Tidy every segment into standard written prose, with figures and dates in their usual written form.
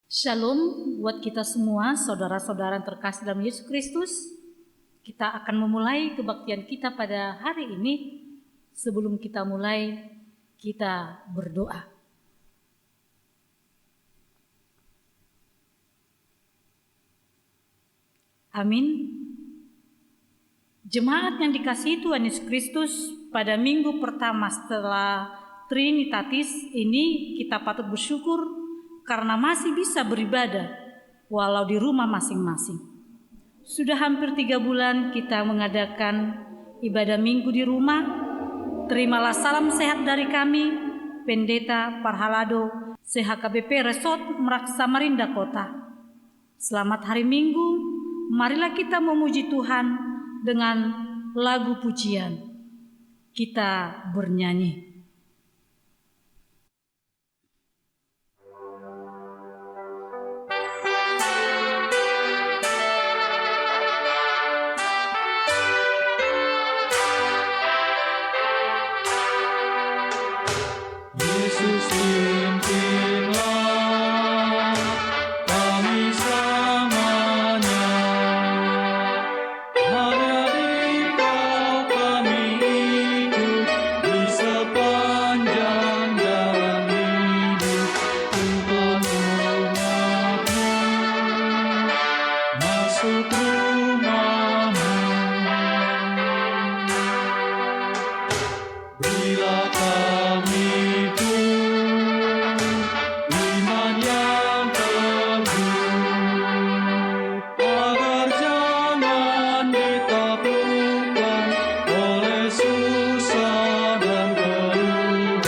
Shalom buat kita semua, saudara-saudara yang terkasih dalam Yesus Kristus. Kita akan memulai kebaktian kita pada hari ini. Sebelum kita mulai, kita berdoa. Amin. Jemaat yang dikasihi Tuhan Yesus Kristus, pada minggu pertama setelah Trinitatis ini kita patut bersyukur karena masih bisa beribadah walau di rumah masing-masing. Sudah hampir 3 bulan kita mengadakan ibadah minggu di rumah. Terimalah salam sehat dari kami, Pendeta Parhalado, CHKBP Resort Merak Samarinda Kota. Selamat hari Minggu, marilah kita memuji Tuhan dengan lagu pujian. Kita bernyanyi. Yesus pimpinlah kami selamanya, hanya Dikau kami ikut di sepanjang jalan hidup. Tuhan umat-Mu masuk rumah-Mu, berilah kami iman yang teguh, agar jangan ditaklukkan oleh susah dan keluhan,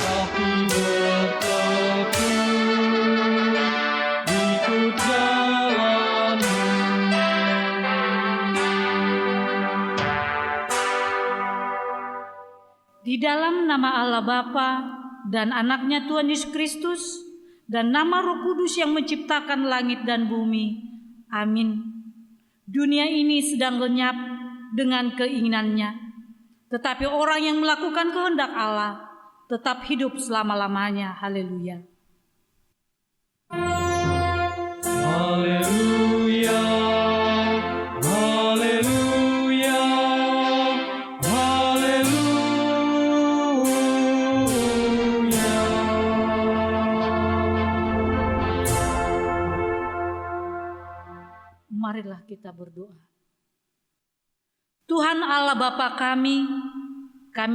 tapi bertekun ikut jalan-Mu. Di dalam nama Allah Bapa dan anaknya Tuhan Yesus Kristus dan nama Roh Kudus yang menciptakan langit dan bumi. Amin. Dunia ini sedang lenyap dengan keinginannya, tetapi orang yang melakukan kehendak Allah tetap hidup selama-lamanya. Haleluya. Haleluya, haleluya, haleluya. Marilah kita berdoa. Tuhan Allah Bapa kami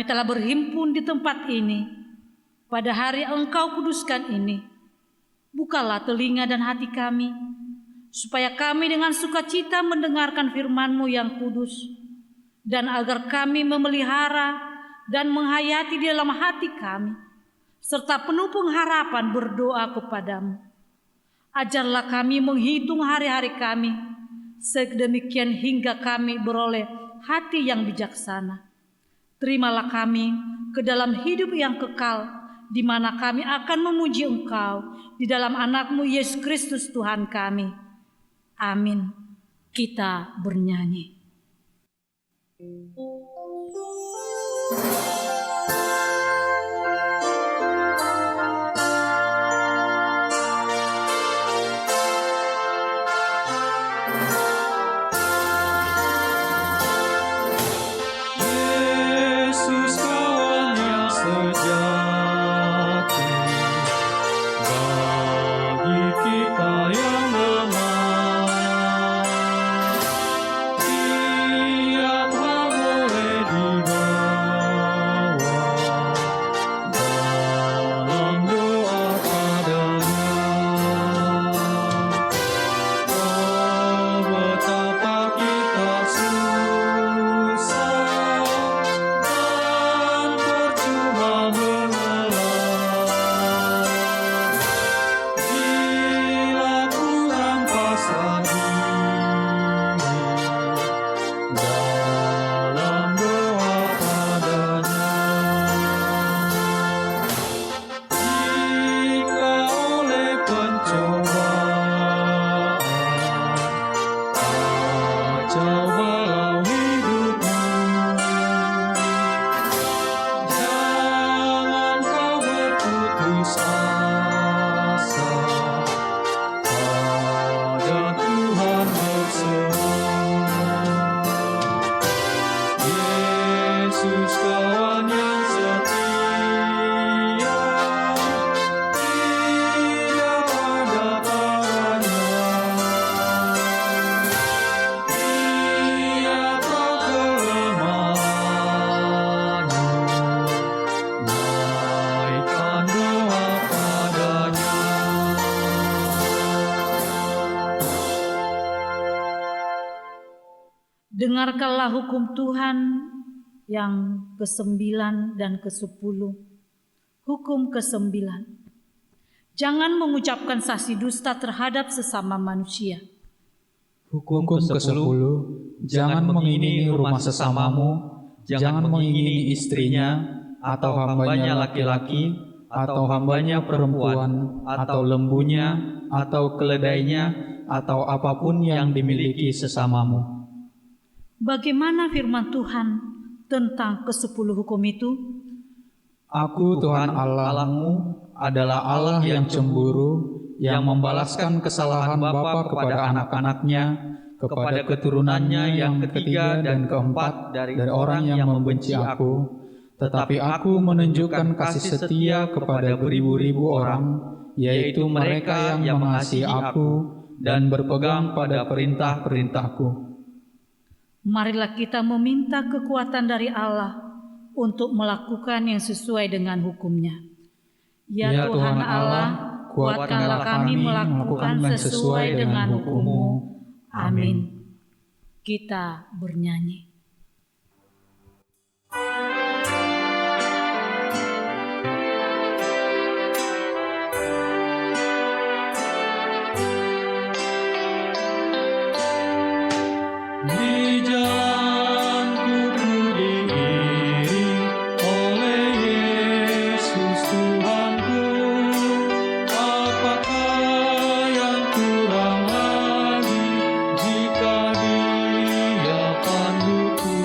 telah berhimpun di tempat ini pada hari Engkau kuduskan ini. Bukalah telinga dan hati kami, supaya kami dengan sukacita mendengarkan firman-Mu yang kudus, dan agar kami memelihara dan menghayati di dalam hati kami, serta penuh pengharapan berdoa kepadamu. Ajarlah kami menghitung hari-hari kami, sedemikian hingga kami beroleh hati yang bijaksana. Terimalah kami ke dalam hidup yang kekal, di mana kami akan memuji Engkau di dalam anak-Mu Yesus Kristus Tuhan kami. Amin. Kita bernyanyi. Yesus kawan yang sejati, bagi kita yang lemah, tiap hal Dengarkanlah hukum Tuhan yang ke-9 dan ke-10. Hukum ke-9. Jangan mengucapkan saksi dusta terhadap sesama manusia. Hukum ke-10, jangan mengingini rumah sesamamu, jangan mengingini istrinya, atau hambanya laki-laki, atau hambanya perempuan, atau lembunya, atau keledainya, atau apapun yang dimiliki sesamamu. Bagaimana firman Tuhan tentang ke-10 hukum itu? Aku Tuhan Allahmu adalah Allah yang cemburu, yang membalaskan kesalahan bapa kepada anak-anaknya, kepada keturunannya yang ketiga dan keempat dari orang yang membenci aku. Tetapi aku menunjukkan kasih setia kepada beribu-ribu orang, yaitu mereka yang mengasihi aku dan berpegang pada perintah-perintahku. Marilah kita meminta kekuatan dari Allah untuk melakukan yang sesuai dengan hukum-Nya. Ya Tuhan Allah, kuatkanlah kami melakukan sesuai dengan hukum-Mu. Amin. Kita bernyanyi. Di jalanku ku diiring oleh Yesus Tuhanku. Apakah yang kurang lagi jika Dia panduku?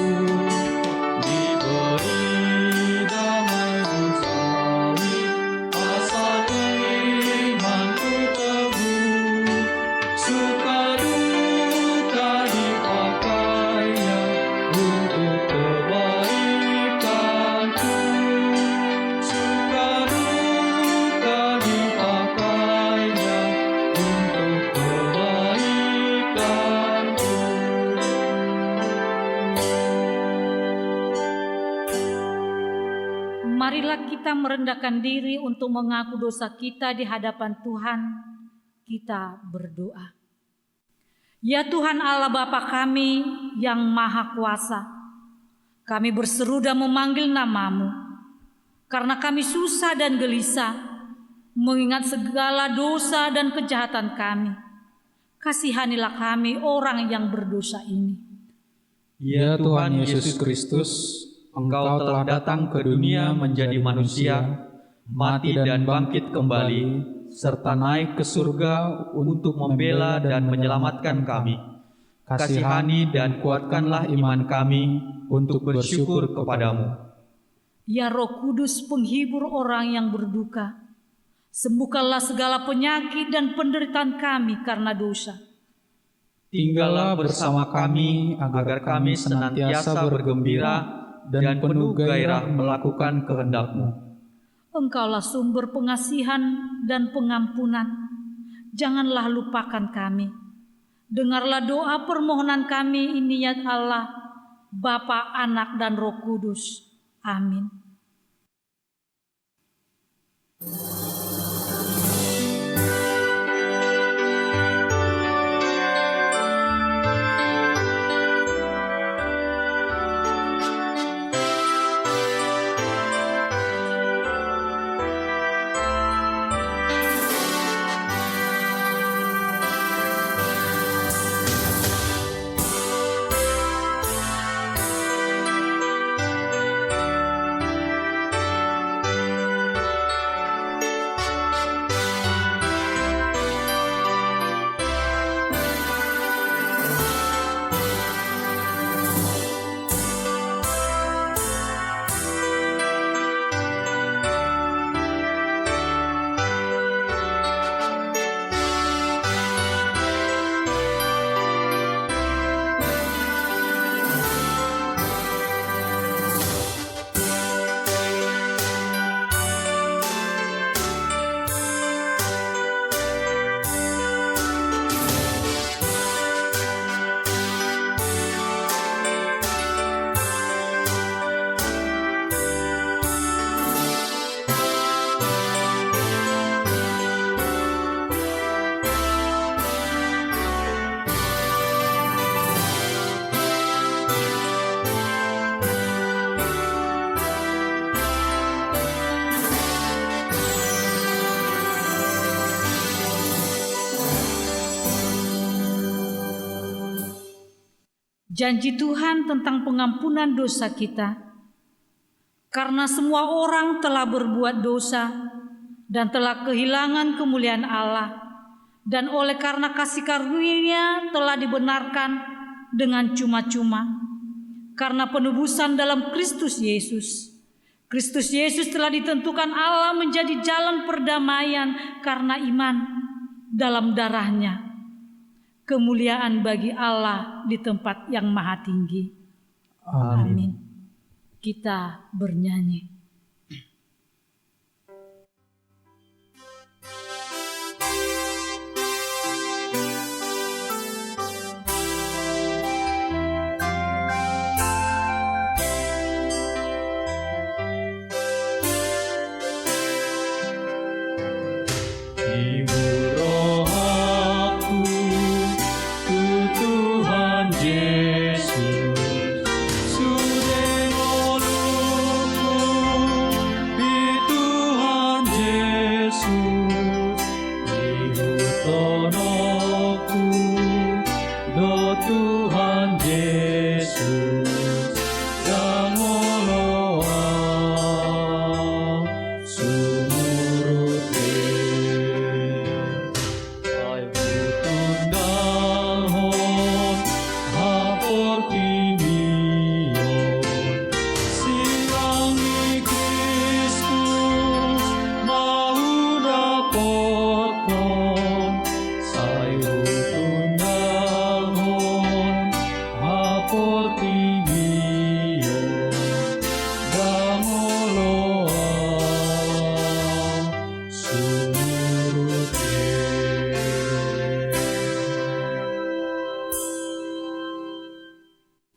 Diberi damai bersamawi, asal imanku teguh. Suka duka dipakainya untuk kebaikanku. Suka duka dipakainya untuk kebaikanku. Marilah kita merendahkan diri untuk mengaku dosa kita di hadapan Tuhan. Kita berdoa. Ya Tuhan Allah Bapa kami yang Maha Kuasa, kami berseru dan memanggil nama-Mu, karena kami susah dan gelisah, mengingat segala dosa dan kejahatan kami. Kasihanilah kami orang yang berdosa ini. Ya Tuhan Yesus Kristus, Engkau telah datang ke dunia menjadi manusia, mati dan bangkit kembali, serta naik ke surga untuk membela dan menyelamatkan kami. Kasihani dan kuatkanlah iman kami untuk bersyukur kepadamu. Ya Roh Kudus penghibur orang yang berduka, sembuhkanlah segala penyakit dan penderitaan kami karena dosa. Tinggallah bersama kami agar kami senantiasa bergembira dan penuh gairah melakukan kehendak-Mu. Engkaulah sumber pengasihan dan pengampunan. Janganlah lupakan kami. Dengarlah doa permohonan kami ini ya Allah, Bapa, Anak, dan Roh Kudus. Amin. janji Tuhan tentang pengampunan dosa kita. Karena semua orang telah berbuat dosa dan telah kehilangan kemuliaan Allah, dan oleh karena kasih karunia telah dibenarkan dengan cuma-cuma karena penebusan dalam Kristus Yesus. Kristus Yesus telah ditentukan Allah menjadi jalan perdamaian karena iman dalam darahnya. Kemuliaan bagi Allah di tempat yang maha tinggi. Amin. Kita bernyanyi.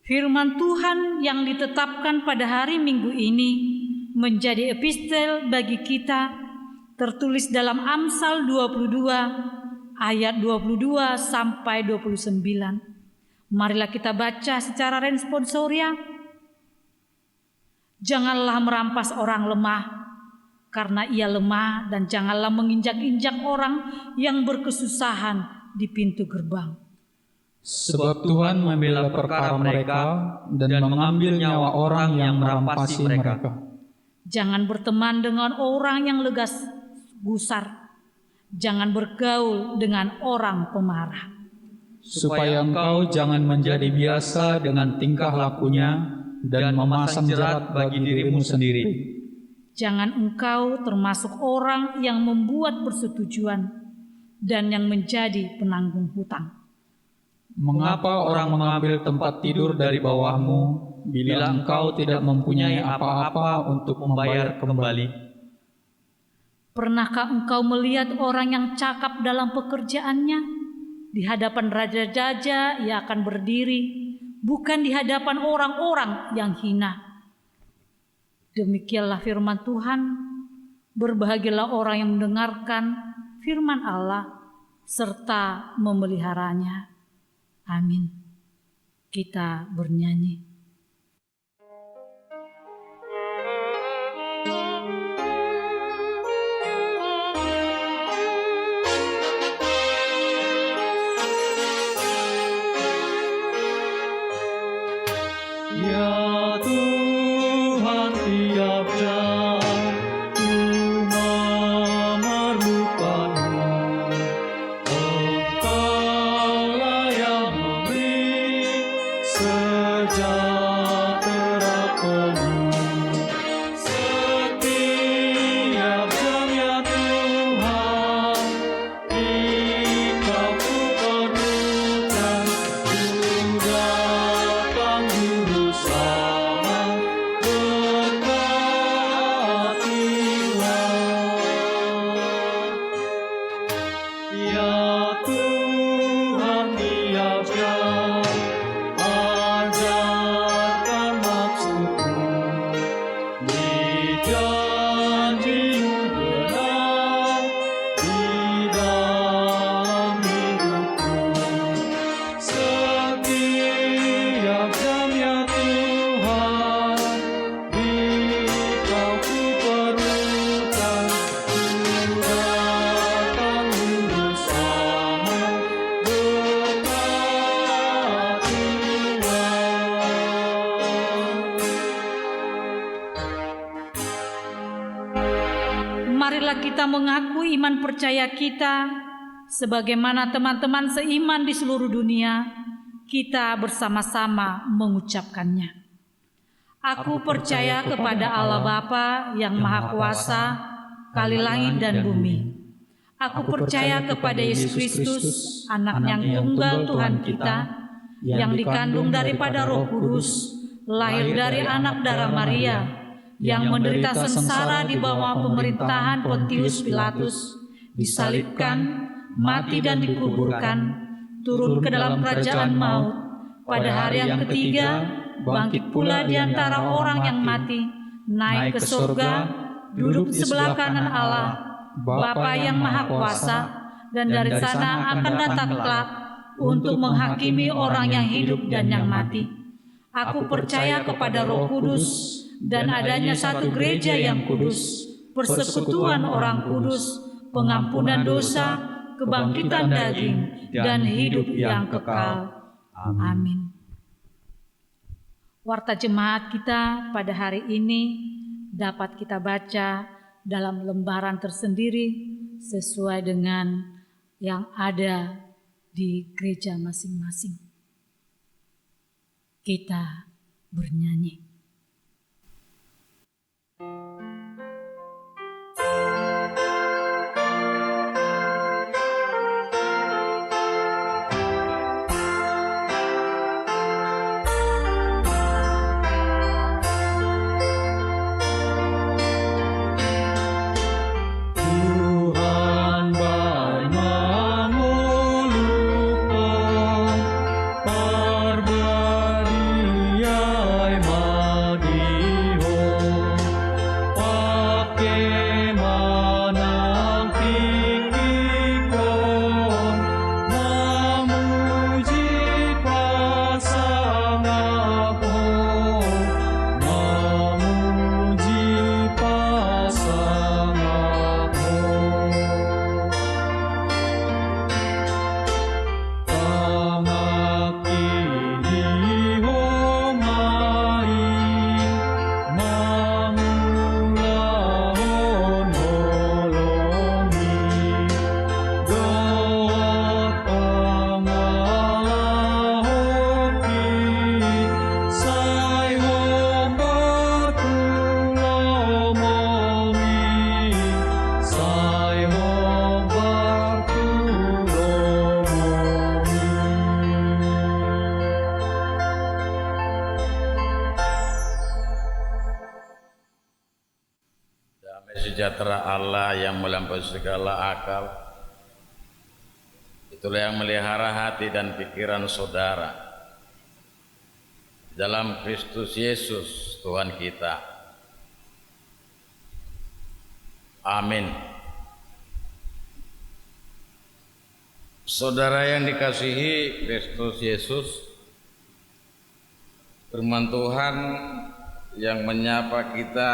Firman Tuhan yang ditetapkan pada hari Minggu ini menjadi epistel bagi kita, tertulis dalam Amsal 22 ayat 22 sampai 29. Marilah kita baca secara responsoria. Janganlah merampas orang lemah, karena ia lemah, dan janganlah menginjak-injak orang yang berkesusahan di pintu gerbang. Sebab Tuhan membela perkara mereka dan mengambil nyawa orang yang merampasi mereka. Jangan berteman dengan orang yang legas gusar. Jangan bergaul dengan orang pemarah. Supaya engkau jangan menjadi biasa dengan tingkah lakunya dan memasang jerat bagi dirimu sendiri. Jangan engkau termasuk orang yang membuat persetujuan dan yang menjadi penanggung hutang. Mengapa orang mengambil tempat tidur dari bawahmu bila engkau tidak mempunyai apa-apa untuk membayar kembali? Pernahkah engkau melihat orang yang cakap dalam pekerjaannya? Di hadapan raja-raja ia akan berdiri, bukan di hadapan orang-orang yang hina. Demikianlah firman Tuhan. Berbahagialah orang yang mendengarkan firman Allah serta memeliharanya. Amin. Kita bernyanyi. Ya Tuhan, tiap jam ku memerlukan-Mu. Engkaulah yang memberi sejarah. marilah kita mengaku iman percaya kita sebagaimana teman-teman seiman di seluruh dunia, kita bersama-sama mengucapkannya. Aku percaya kepada Allah Bapa yang Maha Kuasa, Kali langit dan bumi. Aku percaya kepada Yesus Kristus, Anak yang tunggal Tuhan kita, yang dikandung daripada Roh Kudus, lahir dari anak darah Maria, yang menderita sengsara di bawah pemerintahan Pontius Pilatus, disalibkan, mati dan dikuburkan, turun ke dalam kerajaan maut, pada hari yang ketiga bangkit pula di antara orang yang mati, naik ke surga, duduk di sebelah kanan Allah, Bapa yang Maha Kuasa, dan dari sana akan datang kelak untuk menghakimi orang yang hidup dan yang mati. Aku percaya kepada Roh Kudus dan adanya satu gereja yang kudus, persekutuan orang kudus, pengampunan dosa, kebangkitan daging, dan hidup yang kekal. Amin. Warta jemaat kita pada hari ini dapat kita baca dalam lembaran tersendiri sesuai dengan yang ada di gereja masing-masing. Kita bernyanyi. Sejahtera Allah yang melampaui segala akal, itulah yang melihara hati dan pikiran saudara dalam Kristus Yesus Tuhan kita. Amin. Saudara yang dikasihi Kristus Yesus, firman Tuhan yang menyapa kita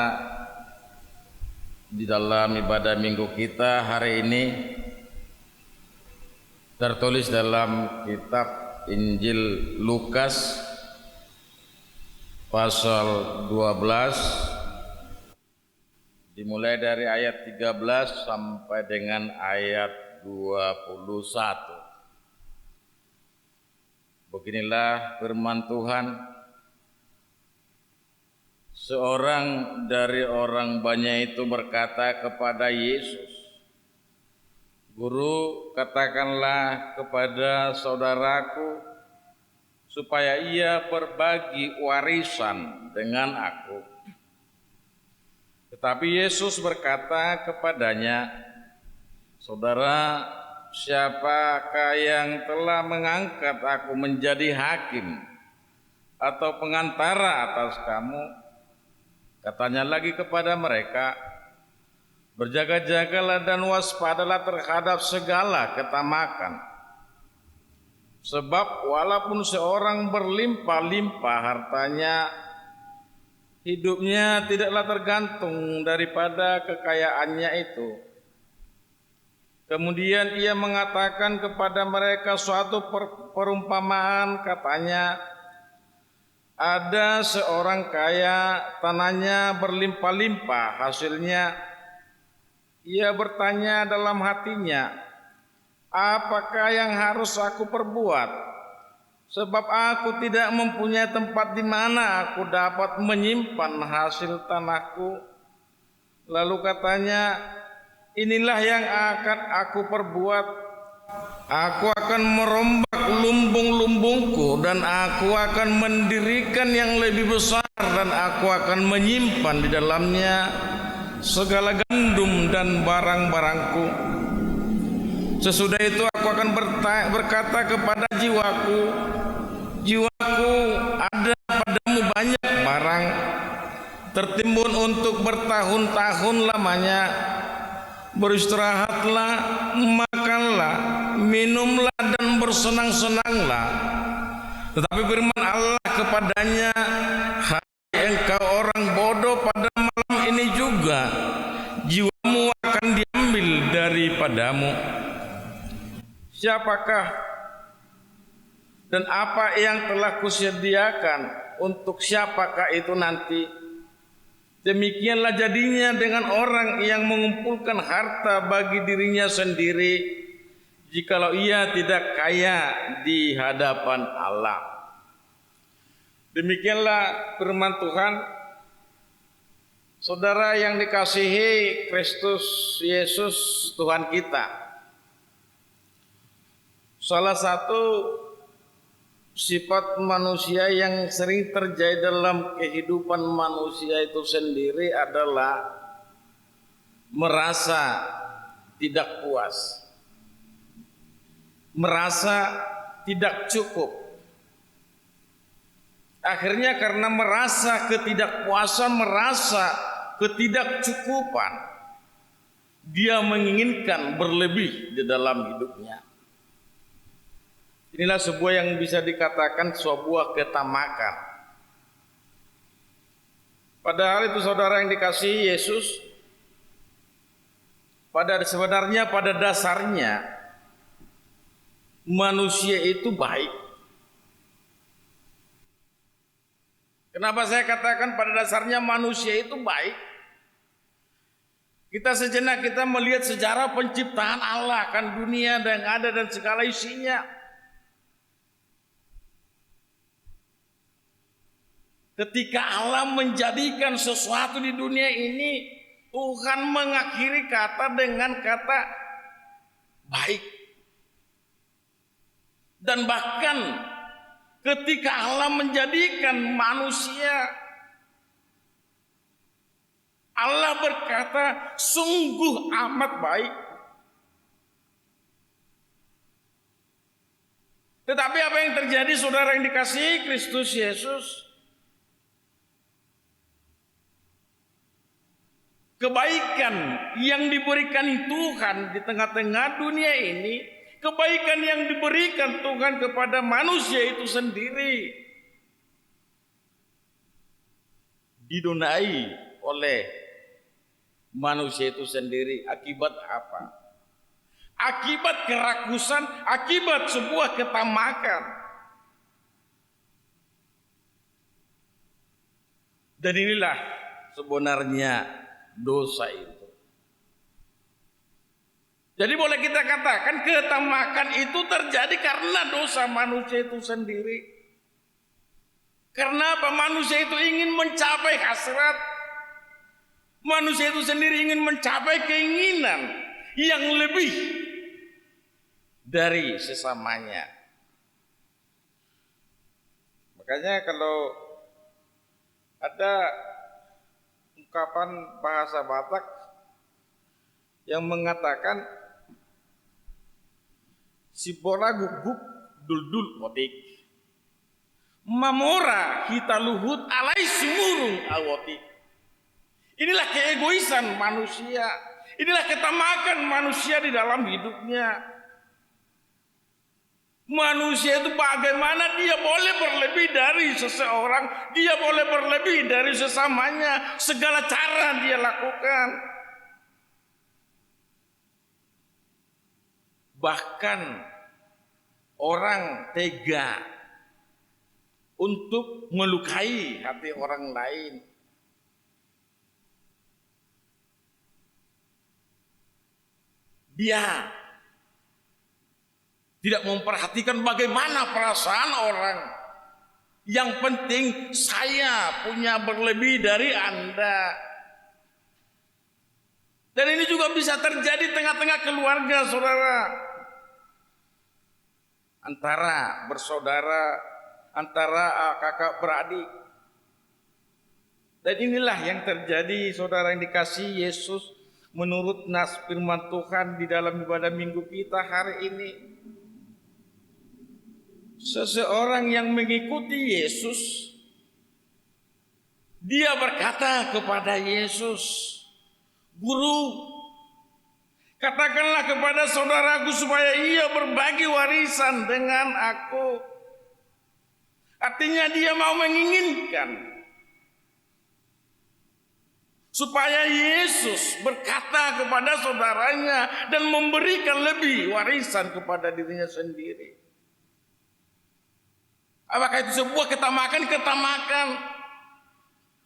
di dalam ibadah minggu kita hari ini tertulis dalam kitab Injil Lukas pasal 12 dimulai dari ayat 13 sampai dengan ayat 21. Beginilah firman Tuhan. Seorang dari orang banyak itu berkata kepada Yesus, "Guru, katakanlah kepada saudaraku supaya ia berbagi warisan dengan aku." Tetapi Yesus berkata kepadanya, "Saudara, siapakah yang telah mengangkat aku menjadi hakim atau pengantara atas kamu?" Katanya lagi kepada mereka, "Berjaga-jagalah dan waspadalah terhadap segala ketamakan. Sebab walaupun seorang berlimpah-limpah hartanya, hidupnya tidaklah tergantung daripada kekayaannya itu." Kemudian ia mengatakan kepada mereka suatu perumpamaan, katanya, "Ada seorang kaya, tanahnya berlimpah-limpah hasilnya. Ia bertanya dalam hatinya, apakah yang harus aku perbuat? Sebab aku tidak mempunyai tempat di mana aku dapat menyimpan hasil tanahku. Lalu katanya, inilah yang akan aku perbuat. Aku akan merombak lumbung-lumbungku dan aku akan mendirikan yang lebih besar dan aku akan menyimpan di dalamnya segala gandum dan barang-barangku. Sesudah itu aku akan berkata kepada jiwaku, jiwaku, ada padamu banyak barang tertimbun untuk bertahun-tahun lamanya. Beristirahatlah, makanlah, minumlah dan bersenang-senanglah. Tetapi firman Allah kepadanya, hai engkau orang bodoh, pada malam ini juga jiwamu akan diambil daripadamu. Siapakah dan apa yang telah kusediakan untuk siapakah itu nanti? Demikianlah jadinya dengan orang yang mengumpulkan harta bagi dirinya sendiri, jikalau ia tidak kaya di hadapan Allah. Demikianlah firman Tuhan. Saudara yang dikasihi Kristus Yesus Tuhan kita, salah satu sifat manusia yang sering terjadi dalam kehidupan manusia itu sendiri adalah merasa tidak puas, merasa tidak cukup. Akhirnya karena merasa ketidakpuasan, merasa ketidakcukupan, dia menginginkan berlebih di dalam hidupnya. Inilah sebuah yang bisa dikatakan sebuah ketamakan. Padahal itu saudara yang dikasihi Yesus, sebenarnya pada dasarnya manusia itu baik. Kenapa saya katakan pada dasarnya manusia itu baik? Kita sejenak kita melihat sejarah penciptaan Allah, kan dunia yang ada dan segala isinya. Ketika Allah menjadikan sesuatu di dunia ini, Tuhan mengakhiri kata dengan kata baik. Dan bahkan ketika Allah menjadikan manusia, Allah berkata sungguh amat baik. Tetapi apa yang terjadi saudara yang dikasihi Kristus Yesus? Kebaikan yang diberikan Tuhan di tengah-tengah dunia ini, kebaikan yang diberikan Tuhan kepada manusia itu sendiri, didunai oleh manusia itu sendiri. Akibat apa? Akibat kerakusan, akibat sebuah ketamakan. Dan inilah sebenarnya dosa itu. Jadi boleh kita katakan ketamakan itu terjadi karena dosa manusia itu sendiri. Karena apa? Manusia itu ingin mencapai hasrat. Manusia itu sendiri ingin mencapai keinginan yang lebih dari sesamanya. Makanya kalau ada ungkapan bahasa Batak yang mengatakan si bola guguk dul-dul modik, mamora hita luhut alai sumurung awoti. Inilah keegoisan manusia, inilah ketamakan manusia di dalam hidupnya. Manusia itu bagaimana dia boleh berlebih dari seseorang, dia boleh berlebih dari sesamanya, segala cara dia lakukan. Bahkan orang tega untuk melukai hati orang lain. Dia tidak memperhatikan bagaimana perasaan orang. Yang penting saya punya berlebih dari Anda. Dan ini juga bisa terjadi tengah-tengah keluarga, saudara. Antara bersaudara, antara kakak beradik. Dan inilah yang terjadi, saudara yang dikasihi Yesus, menurut nas firman Tuhan di dalam ibadah minggu kita hari ini. Seseorang yang mengikuti Yesus, dia berkata kepada Yesus, "Guru, katakanlah kepada saudaraku supaya ia berbagi warisan dengan aku." Artinya dia mau menginginkan supaya Yesus berkata kepada saudaranya dan memberikan lebih warisan kepada dirinya sendiri. Apakah itu sebuah ketamakan? Ketamakan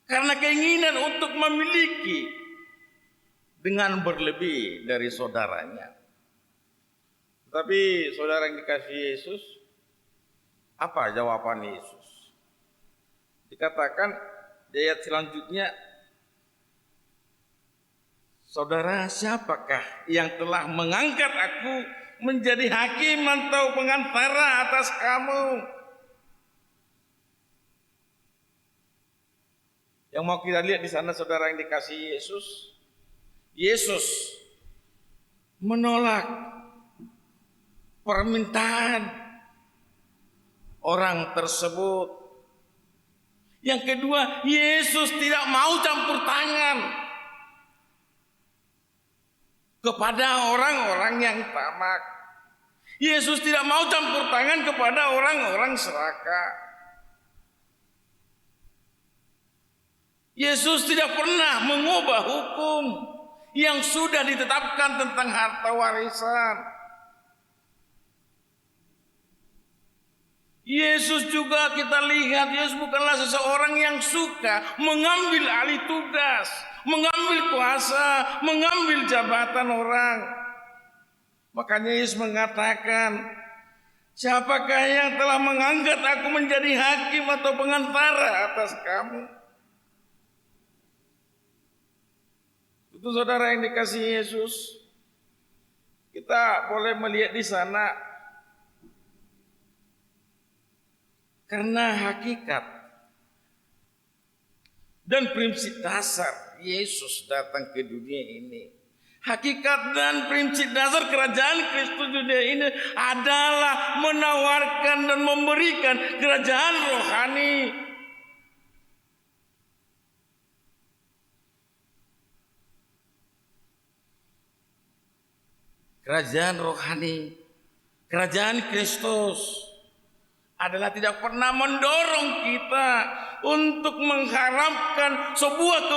karena keinginan untuk memiliki dengan berlebih dari saudaranya. Tapi saudara yang dikasihi Yesus, apa jawaban Yesus? Dikatakan di ayat selanjutnya, "Saudara, siapakah yang telah mengangkat aku menjadi hakim atau pengantara atas kamu?" Yang mau kita lihat di sana, saudara yang dikasihi Yesus, Yesus menolak permintaan orang tersebut. Yang kedua, Yesus tidak mau campur tangan kepada orang-orang yang tamak. Yesus tidak mau campur tangan kepada orang-orang serakah. Yesus tidak pernah mengubah hukum yang sudah ditetapkan tentang harta warisan. Yesus juga kita lihat, Yesus bukanlah seseorang yang suka mengambil alih tugas, mengambil kuasa, mengambil jabatan orang. Makanya Yesus mengatakan, "Siapakah yang telah mengangkat aku menjadi hakim atau pengantara atas kamu?" Itu saudara yang dikasihi Yesus, kita boleh melihat di sana karena hakikat dan prinsip dasar Yesus datang ke dunia ini. Hakikat dan prinsip dasar kerajaan Kristus dunia ini adalah menawarkan dan memberikan kerajaan rohani. Kerajaan rohani, kerajaan Kristus adalah tidak pernah mendorong kita untuk mengharapkan sebuah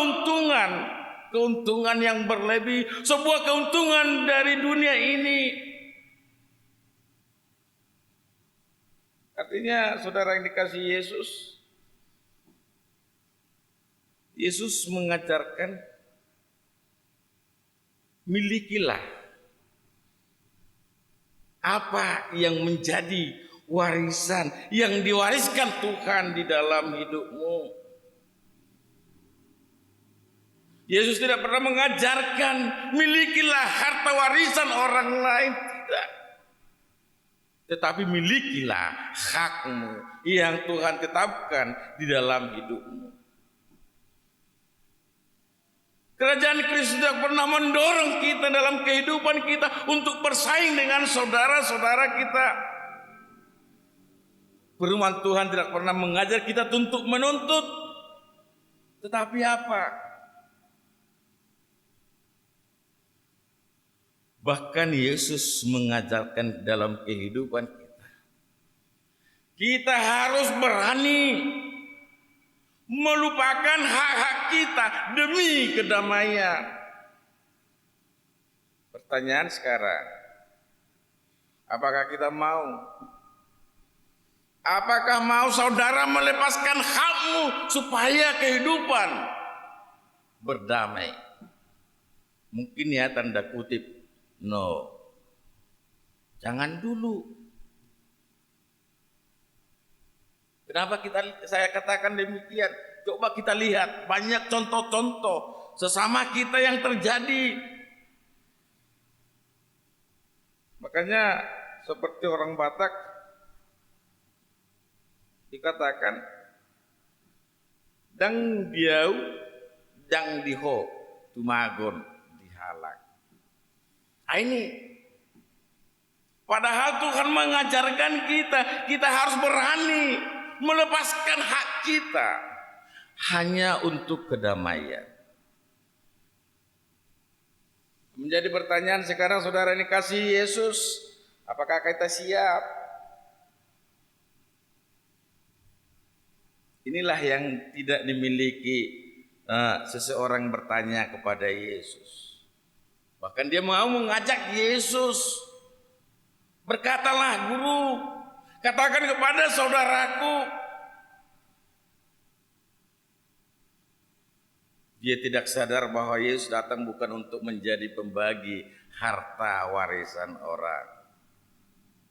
keuntungan yang berlebih, sebuah keuntungan dari dunia ini. Artinya, saudara yang dikasihi Yesus, Yesus mengajarkan, milikilah apa yang menjadi warisan yang diwariskan Tuhan di dalam hidupmu. Yesus tidak pernah mengajarkan milikilah harta warisan orang lain, tidak. Tetapi milikilah hakmu yang Tuhan tetapkan di dalam hidupmu. Kerajaan Kristus tidak pernah mendorong kita dalam kehidupan kita untuk bersaing dengan saudara-saudara kita. Firman Tuhan tidak pernah mengajar kita untuk menuntut. Tetapi apa? Bahkan Yesus mengajarkan dalam kehidupan kita. Kita harus berani melupakan hak-hak kita demi kedamaian. Pertanyaan sekarang, apakah kita mau? Apakah mau saudara melepaskan hakmu supaya kehidupan berdamai? Mungkin ya tanda kutip, No. Jangan dulu. Kenapa saya katakan demikian? Coba kita lihat banyak contoh-contoh sesama kita yang terjadi. Makanya seperti orang Batak dikatakan dang diau dang diho tumagon dihalak. Ini padahal Tuhan mengajarkan kita harus berani melepaskan hak kita hanya untuk kedamaian. Menjadi pertanyaan sekarang, saudara ini kasih Yesus, apakah kita siap? Inilah yang tidak dimiliki seseorang bertanya kepada Yesus. Bahkan dia mau mengajak Yesus, berkatalah guru, katakan kepada saudaraku. Dia tidak sadar bahwa Yesus datang bukan untuk menjadi pembagi harta warisan orang.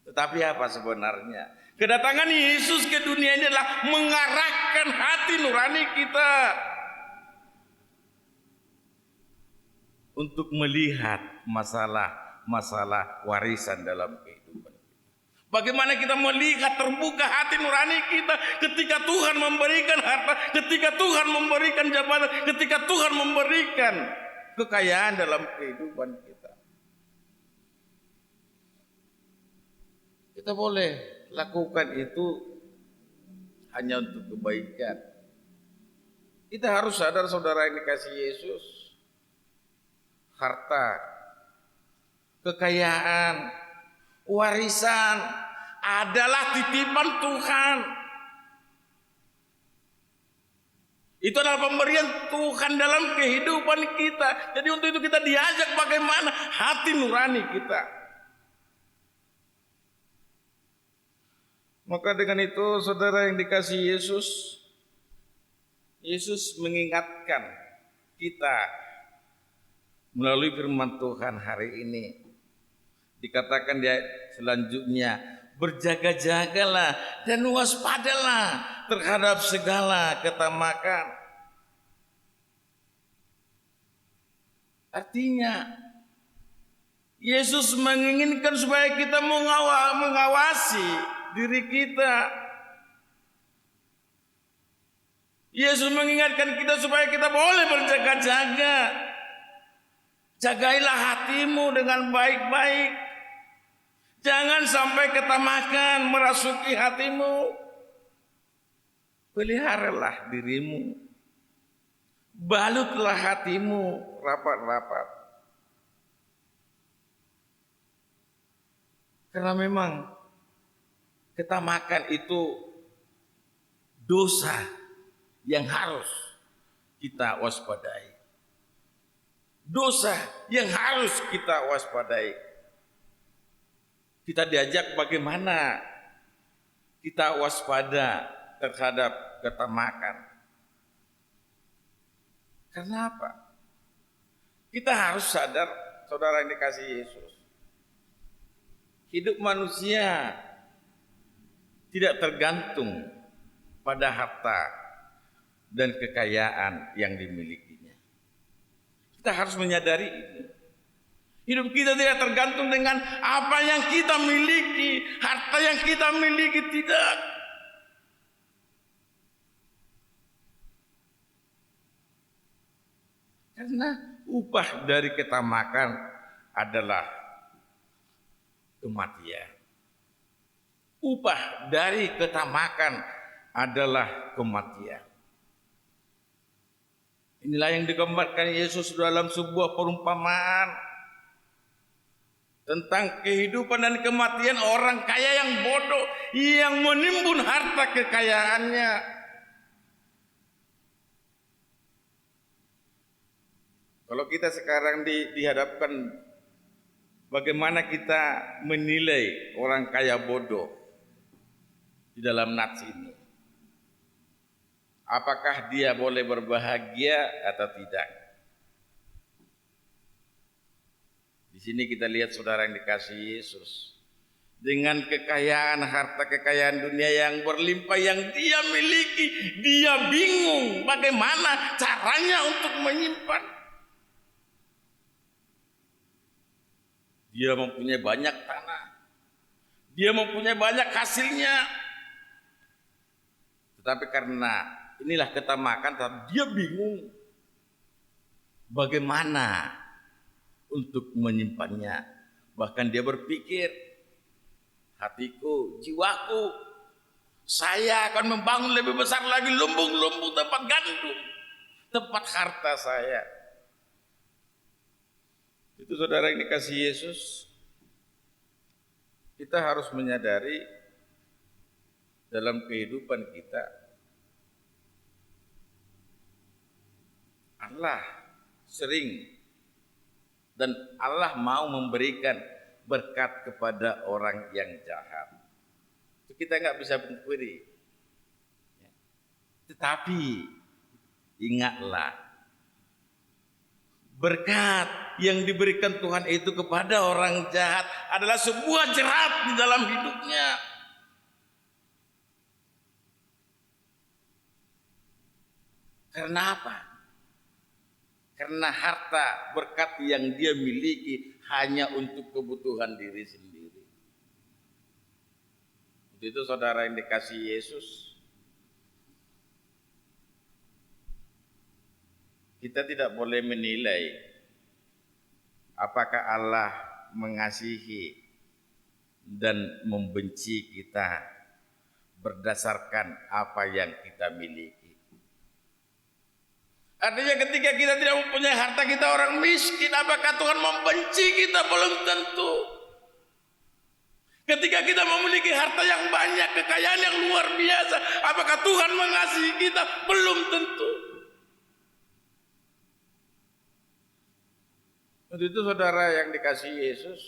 Tetapi apa sebenarnya? Kedatangan Yesus ke dunia ini adalah mengarahkan hati nurani kita untuk melihat masalah warisan dalam kehidupan. Bagaimana kita melihat terbuka hati nurani kita ketika Tuhan memberikan harta, ketika Tuhan memberikan jabatan, ketika Tuhan memberikan kekayaan dalam kehidupan kita. Kita boleh lakukan itu hanya untuk kebaikan. Kita harus sadar, saudara yang dikasih Yesus, harta, kekayaan, warisan adalah titipan Tuhan. Itu adalah pemberian Tuhan dalam kehidupan kita. Jadi untuk itu kita diajak bagaimana hati nurani kita. Maka dengan itu saudara yang dikasih Yesus, Yesus mengingatkan kita melalui firman Tuhan hari ini. Dikatakan dia selanjutnya, berjaga-jagalah dan waspadalah terhadap segala ketamakan. Artinya Yesus menginginkan supaya kita mengawasi diri kita. Yesus mengingatkan kita supaya kita boleh berjaga-jaga. Jagailah hatimu dengan baik-baik. Jangan sampai ketamakan merasuki hatimu. Peliharalah dirimu. Balutlah hatimu rapat-rapat. Karena memang ketamakan itu dosa yang harus kita waspadai. Dosa yang harus kita waspadai. Kita diajak bagaimana kita waspada terhadap ketamakan. Karena apa? Kita harus sadar, saudara yang dikasih Yesus, hidup manusia tidak tergantung pada harta dan kekayaan yang dimilikinya. Kita harus menyadari itu. Hidup kita tidak tergantung dengan apa yang kita miliki, harta yang kita miliki, tidak. Karena upah dari ketamakan adalah kematian. Upah dari ketamakan adalah kematian. Inilah yang digambarkan Yesus dalam sebuah perumpamaan tentang kehidupan dan kematian orang kaya yang bodoh yang menimbun harta kekayaannya. Kalau kita sekarang dihadapkan bagaimana kita menilai orang kaya bodoh di dalam nats ini, apakah dia boleh berbahagia atau tidak? Di sini kita lihat saudara yang dikasihi Yesus. Dengan kekayaan harta kekayaan dunia yang berlimpah yang dia miliki, dia bingung bagaimana caranya untuk menyimpan. Dia mempunyai banyak tanah, dia mempunyai banyak hasilnya, tetapi karena inilah ketamakan, dia bingung bagaimana untuk menyimpannya. Bahkan dia berpikir, hatiku, jiwaku, saya akan membangun lebih besar lagi lumbung-lumbung tempat gandum, tempat harta saya. Itu saudara yang dikasihi Yesus, kita harus menyadari dalam kehidupan kita, Allah sering dan Allah mau memberikan berkat kepada orang yang jahat. Itu kita nggak bisa pungkiri. Tetapi ingatlah, berkat yang diberikan Tuhan itu kepada orang jahat adalah sebuah jerat di dalam hidupnya. Karena apa? Karena harta berkat yang dia miliki hanya untuk kebutuhan diri sendiri. Itu saudara yang dikasihi Yesus, kita tidak boleh menilai apakah Allah mengasihi dan membenci kita berdasarkan apa yang kita miliki. Artinya ketika kita tidak mempunyai harta, kita orang miskin, apakah Tuhan membenci kita? Belum tentu. Ketika kita memiliki harta yang banyak, kekayaan yang luar biasa, apakah Tuhan mengasihi kita? Belum tentu. Untuk itu saudara yang dikasihi Yesus,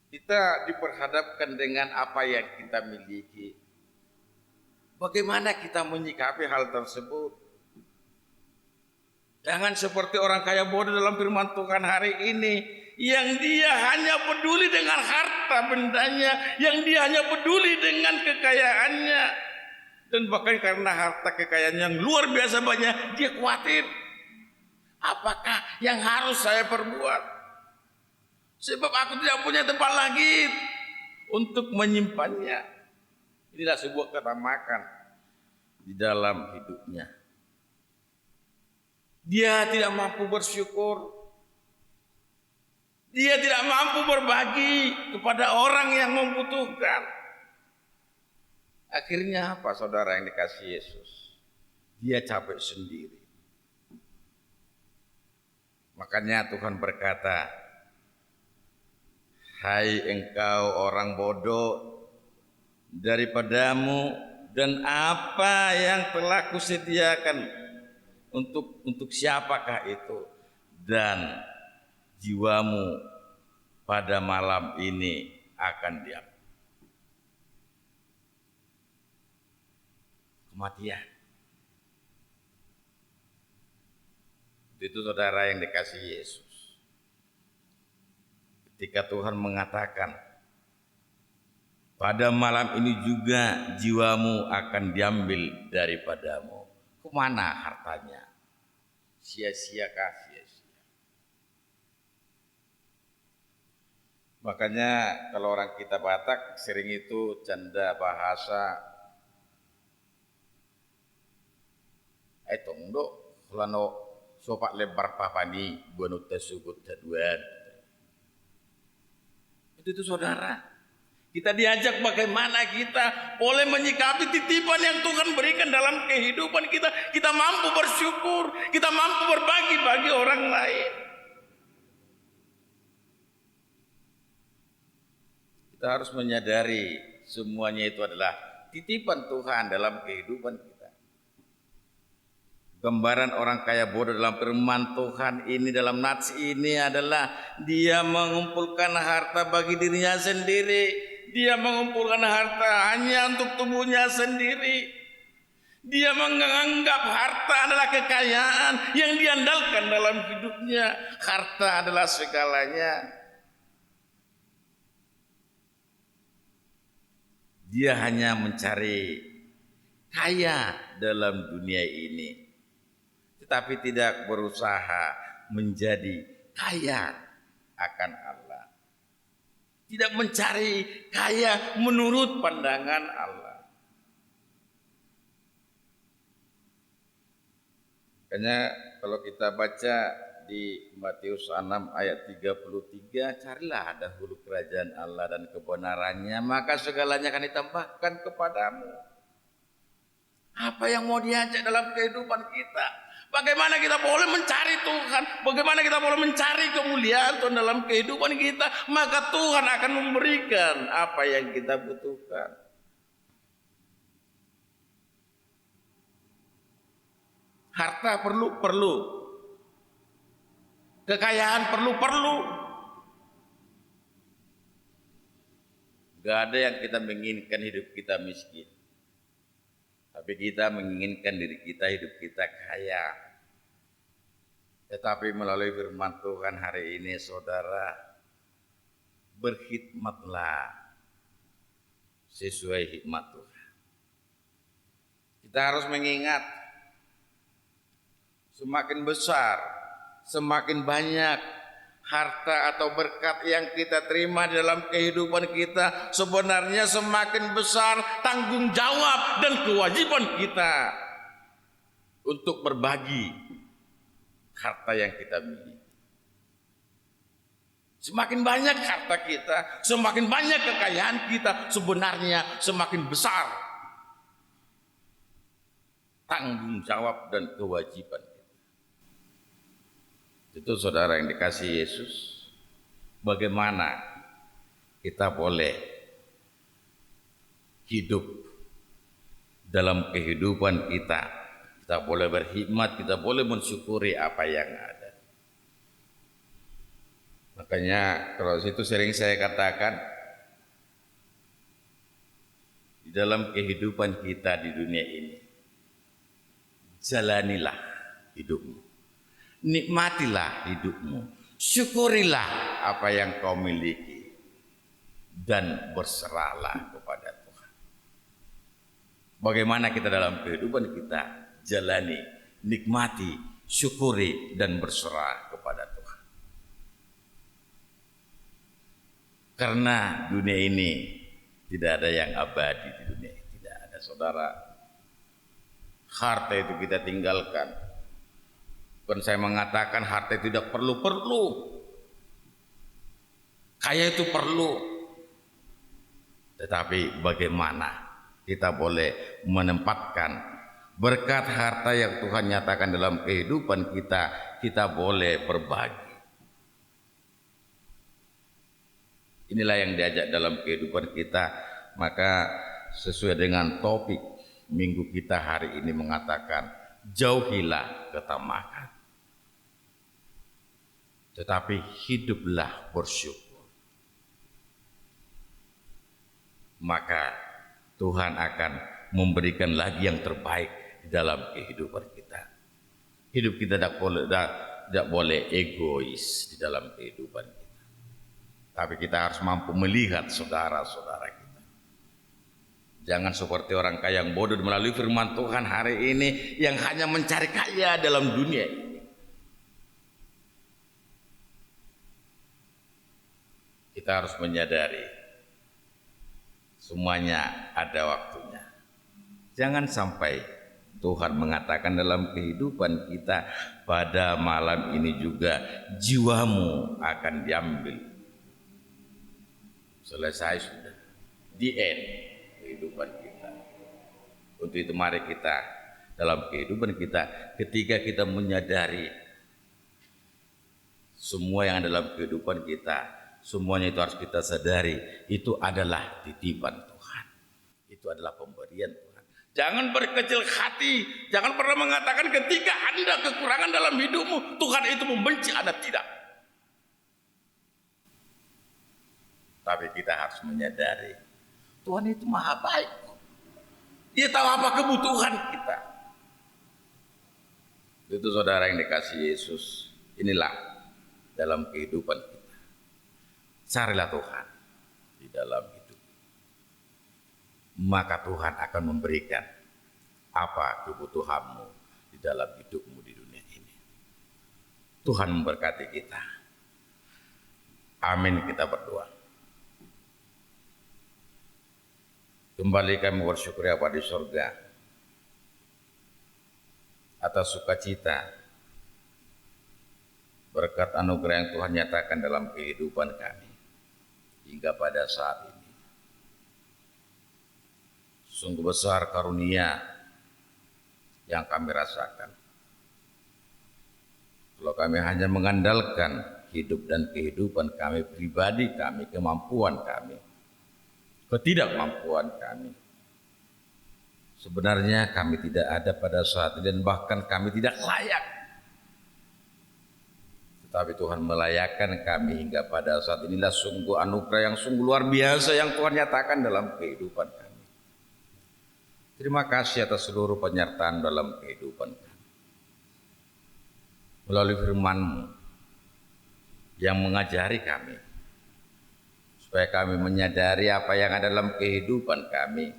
kita diperhadapkan dengan apa yang kita miliki. Bagaimana kita menyikapi hal tersebut? Jangan seperti orang kaya bodoh dalam firman Tuhan hari ini, yang dia hanya peduli dengan harta bendanya, yang dia hanya peduli dengan kekayaannya, dan bahkan karena harta kekayaan yang luar biasa banyak, dia khawatir, apakah yang harus saya perbuat? Sebab aku tidak punya tempat lagi untuk menyimpannya. Inilah sebuah ketamakan di dalam hidupnya. Dia tidak mampu bersyukur. Dia tidak mampu berbagi kepada orang yang membutuhkan. Akhirnya apa saudara yang dikasihi Yesus? Dia capek sendiri. Makanya Tuhan berkata, hai engkau orang bodoh, daripadamu dan apa yang telah kusediakan untuk siapakah itu, dan jiwamu pada malam ini akan diam. Kematian. Itu saudara yang dikasihi Yesus. Ketika Tuhan mengatakan, pada malam ini juga jiwamu akan diambil daripadamu. Kemana hartanya? Sia-siakah sia-sia? Makanya kalau orang kita Batak sering itu canda bahasa, tongdo lano sopak lebar papani buanut tersebut daduan. Itu saudara. Kita diajak bagaimana kita boleh menyikapi titipan yang Tuhan berikan dalam kehidupan kita. Kita mampu bersyukur, kita mampu berbagi bagi orang lain. Kita harus menyadari semuanya itu adalah titipan Tuhan dalam kehidupan kita. Gambaran orang kaya bodoh dalam firman Tuhan ini, dalam nats ini adalah dia mengumpulkan harta bagi dirinya sendiri. Dia mengumpulkan harta hanya untuk tubuhnya sendiri. Dia menganggap harta adalah kekayaan yang diandalkan dalam hidupnya. Harta adalah segalanya. Dia hanya mencari kaya dalam dunia ini, tetapi tidak berusaha menjadi kaya akan Allah. Tidak mencari kaya menurut pandangan Allah. Makanya kalau kita baca di Matius 6 ayat 33, carilah dahulu kerajaan Allah dan kebenarannya, maka segalanya akan ditambahkan kepadamu. Apa yang mau diajak dalam kehidupan kita? Bagaimana kita boleh mencari Tuhan? Bagaimana kita boleh mencari kemuliaan Tuhan dalam kehidupan kita? Maka Tuhan akan memberikan apa yang kita butuhkan. Harta perlu. Kekayaan perlu. Gak ada yang kita menginginkan hidup kita miskin. Tapi kita menginginkan diri kita, hidup kita kaya. Tetapi melalui firman Tuhan hari ini, saudara, berkhidmatlah sesuai hikmat Tuhan. Kita harus mengingat, semakin besar, semakin banyak harta atau berkat yang kita terima dalam kehidupan kita, sebenarnya semakin besar tanggung jawab dan kewajiban kita untuk berbagi harta yang kita miliki. Semakin banyak harta kita, semakin banyak kekayaan kita, sebenarnya semakin besar tanggung jawab dan kewajiban. Itu saudara yang dikasihi Yesus, bagaimana kita boleh hidup dalam kehidupan kita. Kita boleh berkhidmat, kita boleh mensyukuri apa yang ada. Makanya kalau itu sering saya katakan, di dalam kehidupan kita di dunia ini, jalanilah hidupmu. Nikmatilah hidupmu, syukurilah apa yang kau miliki, dan berserahlah kepada Tuhan. Bagaimana kita dalam kehidupan kita jalani, nikmati, syukuri, dan berserah kepada Tuhan. Karena dunia ini tidak ada yang abadi di dunia ini, tidak ada, saudara. Harta itu kita tinggalkan. Bukan saya mengatakan harta itu tidak perlu. Kaya itu perlu. Tetapi bagaimana kita boleh menempatkan berkat harta yang Tuhan nyatakan dalam kehidupan kita, kita boleh berbagi. Inilah yang diajak dalam kehidupan kita. Maka sesuai dengan topik minggu kita hari ini mengatakan, jauhilah ketamakan, tetapi hiduplah bersyukur. Maka Tuhan akan memberikan lagi yang terbaik di dalam kehidupan kita. Hidup kita tidak boleh egois di dalam kehidupan kita. Tapi kita harus mampu melihat saudara-saudara kita. Jangan seperti orang kaya yang bodoh melalui firman Tuhan hari ini, yang hanya mencari kaya dalam dunia ini. Kita harus menyadari semuanya ada waktunya. Jangan sampai Tuhan mengatakan dalam kehidupan kita, pada malam ini juga jiwamu akan diambil. Selesai sudah, the end kehidupan kita. Untuk itu mari kita dalam kehidupan kita, ketika kita menyadari semua yang ada dalam kehidupan kita, semuanya itu harus kita sadari, itu adalah titipan Tuhan. Itu adalah pemberian Tuhan. Jangan berkecil hati, jangan pernah mengatakan ketika Anda kekurangan dalam hidupmu, Tuhan itu membenci Anda, tidak. Tapi kita harus menyadari, Tuhan itu maha baik. Dia tahu apa kebutuhan kita. Itu saudara yang dikasihi Yesus. Inilah dalam kehidupan kita. Carilah Tuhan di dalam hidup. Maka Tuhan akan memberikan apa kebutuhanmu di dalam hidupmu di dunia ini. Tuhan memberkati kita. Amin, kita berdoa. Kembali kami bersyukur Bapa di surga atas sukacita berkat anugerah yang Tuhan nyatakan dalam kehidupan kami hingga pada saat ini. Sungguh besar karunia yang kami rasakan. Kalau kami hanya mengandalkan hidup dan kehidupan kami pribadi kami, kemampuan kami, ketidakmampuan kami, sebenarnya kami tidak ada pada saat ini dan bahkan kami tidak layak. Tetapi Tuhan melayakkan kami hingga pada saat inilah sungguh anugerah yang sungguh luar biasa yang Tuhan nyatakan dalam kehidupan kami. Terima kasih atas seluruh penyertaan dalam kehidupan kami. Melalui firman-Mu yang mengajari kami, supaya kami menyadari apa yang ada dalam kehidupan kami,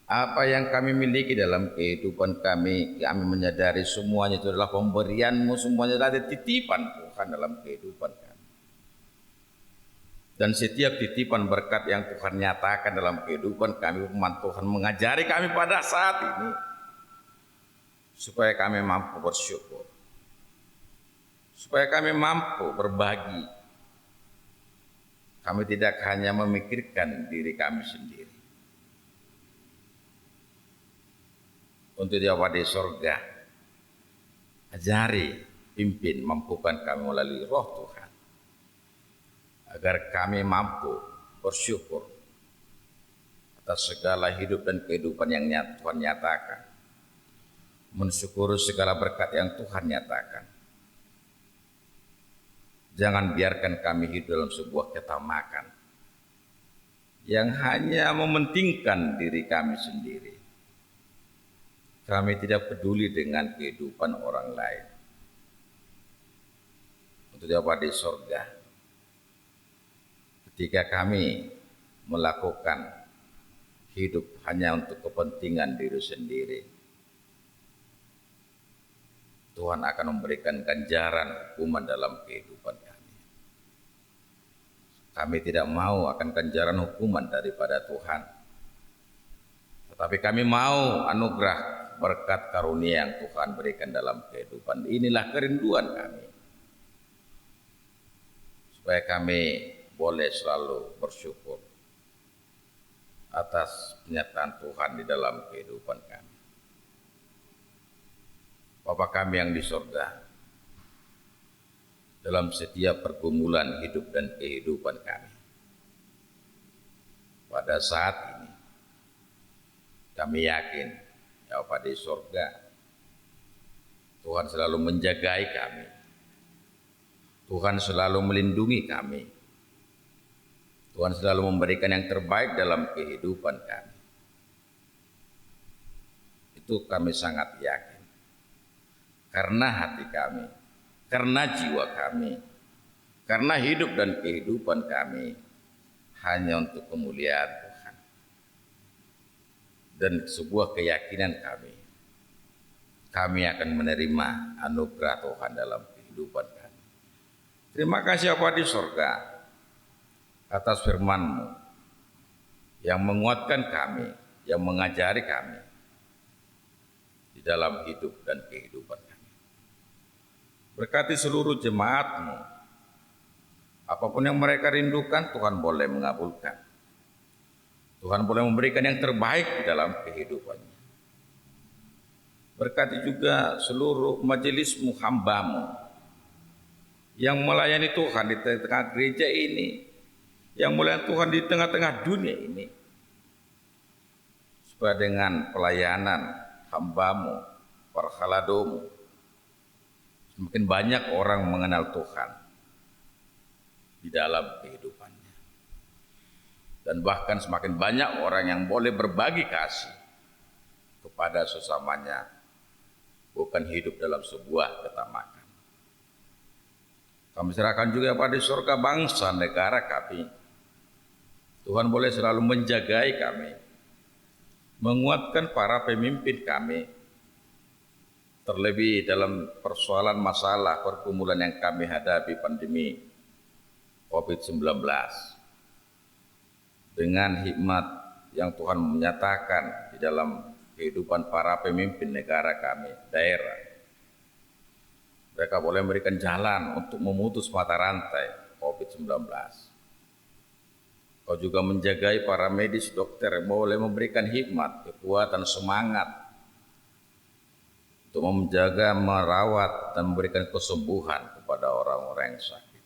apa yang kami miliki dalam kehidupan kami. Kami menyadari semuanya itu adalah pemberian-Mu, semuanya adalah titipan Tuhan dalam kehidupan kami. Dan setiap titipan berkat yang Tuhan nyatakan dalam kehidupan kami, firman Tuhan mengajari kami pada saat ini, supaya kami mampu bersyukur, supaya kami mampu berbagi. Kami tidak hanya memikirkan diri kami sendiri. Untuk Dia Bapa di sorga, ajari, pimpin, mampukan kami melalui Roh Tuhan, agar kami mampu bersyukur atas segala hidup dan kehidupan yang Tuhan nyatakan, mensyukuri segala berkat yang Tuhan nyatakan. Jangan biarkan kami hidup dalam sebuah ketamakan yang hanya mementingkan diri kami sendiri. Kami tidak peduli dengan kehidupan orang lain. Untuk Dia Bapa di sorga, ketika kami melakukan hidup hanya untuk kepentingan diri sendiri, Tuhan akan memberikan ganjaran hukuman dalam kehidupan kami. Kami tidak mau akan ganjaran hukuman daripada Tuhan, tetapi kami mau anugerah berkat karunia yang Tuhan berikan dalam kehidupan. Inilah kerinduan kami, supaya kami boleh selalu bersyukur atas penyertaan Tuhan di dalam kehidupan kami. Bapa kami yang di surga, dalam setiap pergumulan hidup dan kehidupan kami, pada saat ini kami yakin Ya Bapa di surga, Tuhan selalu menjagai kami, Tuhan selalu melindungi kami, Tuhan selalu memberikan yang terbaik dalam kehidupan kami. Itu kami sangat yakin, karena hati kami, karena jiwa kami, karena hidup dan kehidupan kami hanya untuk kemuliaan Tuhan. Dan sebuah keyakinan kami akan menerima anugerah Tuhan dalam kehidupan kami. Terima kasih Bapa di surga atas firman-Mu yang menguatkan kami, yang mengajari kami di dalam hidup dan kehidupan kami. Berkati seluruh jemaat-Mu, apapun yang mereka rindukan Tuhan boleh mengabulkan. Tuhan boleh memberikan yang terbaik di dalam kehidupannya. Berkati juga seluruh majelis-Mu, hamba-Mu yang melayani Tuhan di tengah gereja ini, yang melayani Tuhan di tengah-tengah dunia ini, supaya dengan pelayanan hamba-Mu, para haladomu, semakin banyak orang mengenal Tuhan di dalam kehidupannya. Dan bahkan semakin banyak orang yang boleh berbagi kasih, kepada sesamanya, bukan hidup dalam sebuah ketamakan. Kami serahkan juga pada surga bangsa negara kami. Tuhan boleh selalu menjagai kami, menguatkan para pemimpin kami, terlebih dalam persoalan masalah pergumulan yang kami hadapi pandemi COVID-19. Dengan hikmat yang Tuhan menyatakan di dalam kehidupan para pemimpin negara kami, daerah, mereka boleh memberikan jalan untuk memutus mata rantai COVID-19. Kau juga menjagai para medis, dokter yang boleh memberikan hikmat, kekuatan, semangat untuk menjaga, merawat, dan memberikan kesembuhan kepada orang-orang yang sakit.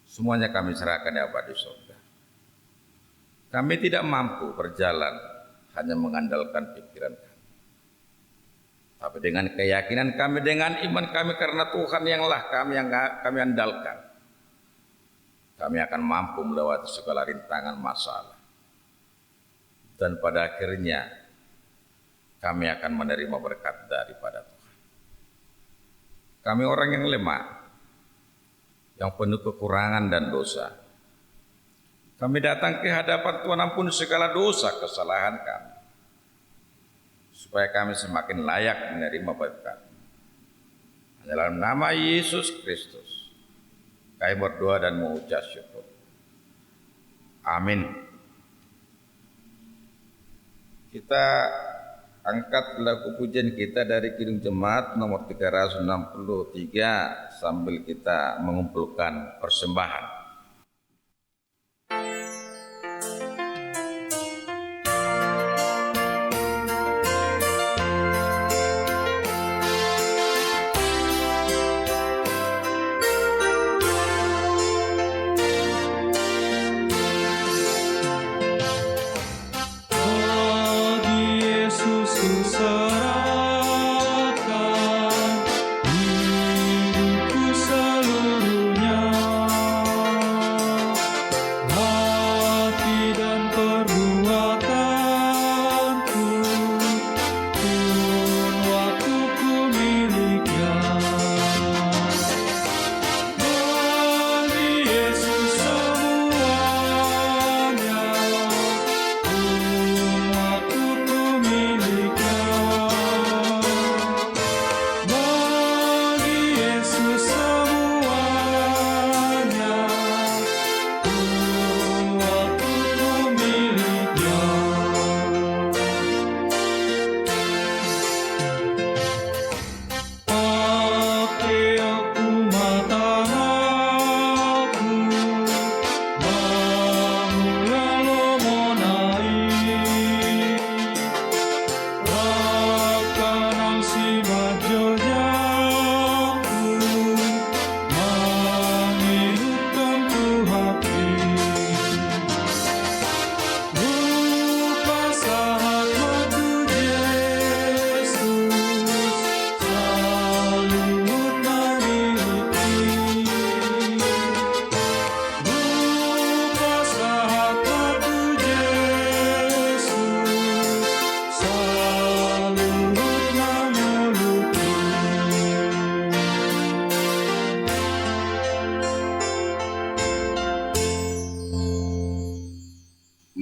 Semuanya kami serahkan ya Bapa di surga. Kami tidak mampu berjalan hanya mengandalkan pikiran kami, tapi dengan keyakinan kami, dengan iman kami, karena Tuhan yanglah kami andalkan, kami akan mampu melewati segala rintangan masalah. Dan pada akhirnya kami akan menerima berkat daripada Tuhan. Kami orang yang lemah, yang penuh kekurangan dan dosa. Kami datang ke hadapan Tuhan, ampun segala dosa kesalahan kami, supaya kami semakin layak menerima berkat. Dalam nama Yesus Kristus kami berdoa dan mengucap syukur. Amin. Kita angkat lagu pujian kita dari Kidung Jemaat nomor 363 sambil kita mengumpulkan persembahan.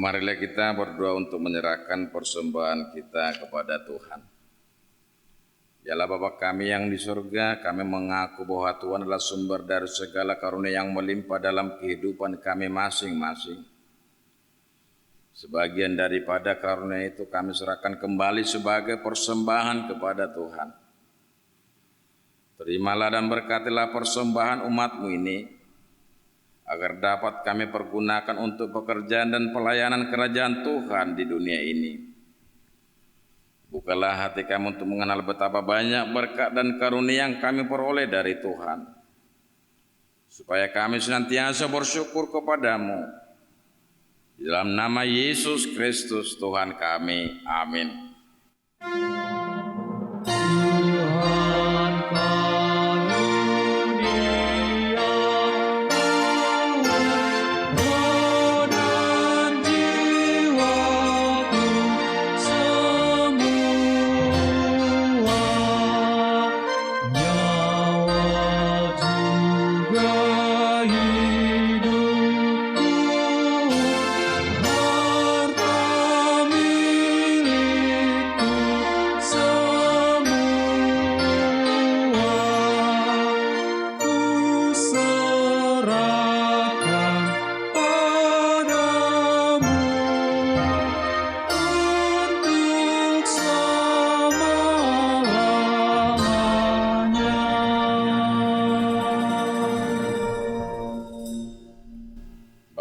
Marilah kita berdoa untuk menyerahkan persembahan kita kepada Tuhan. Yalah Bapa kami yang di surga, kami mengaku bahwa Tuhan adalah sumber dari segala karunia yang melimpah dalam kehidupan kami masing-masing. Sebagian daripada karunia itu kami serahkan kembali sebagai persembahan kepada Tuhan. Terimalah dan berkatilah persembahan umat-Mu ini, agar dapat kami pergunakan untuk pekerjaan dan pelayanan kerajaan Tuhan di dunia ini. Bukalah hati kami untuk mengenal betapa banyak berkat dan karunia yang kami peroleh dari Tuhan, supaya kami senantiasa bersyukur kepadamu. Di dalam nama Yesus Kristus Tuhan kami, amin.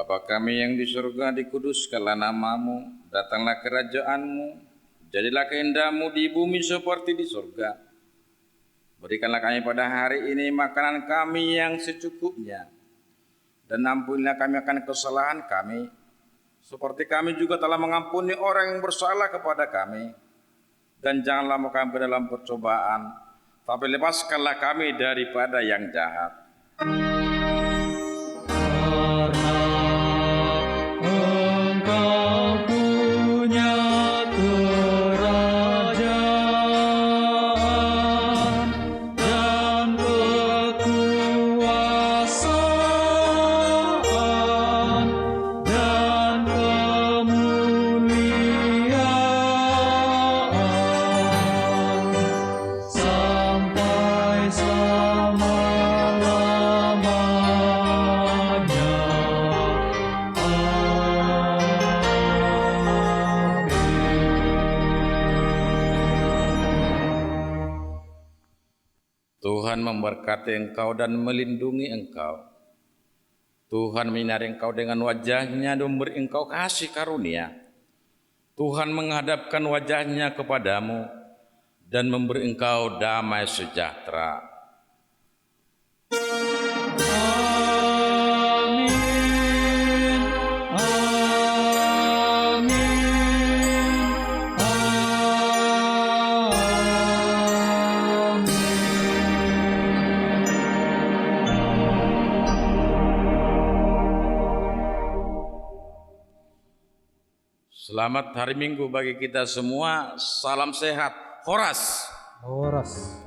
Bapa kami yang di surga, dikuduskanlah namamu, datanglah kerajaanmu, jadilah kehendak-Mu di bumi seperti di surga. Berikanlah kami pada hari ini makanan kami yang secukupnya, dan ampunilah kami akan kesalahan kami, seperti kami juga telah mengampuni orang yang bersalah kepada kami. Dan janganlah kami ke dalam percobaan, tapi lepaskanlah kami daripada yang jahat. Engkau punya kerajaan dan kekuasaan dan kemuliaan sampai selama-lamanya. Tuhan memberkati engkau dan melindungi engkau. Tuhan menyinari engkau dengan wajah-Nya dan memberi engkau kasih karunia. Tuhan menghadapkan wajah-Nya kepadamu dan memberi engkau damai sejahtera. Amin. Amin. Selamat hari Minggu bagi kita semua. Salam sehat. Horas. Horas.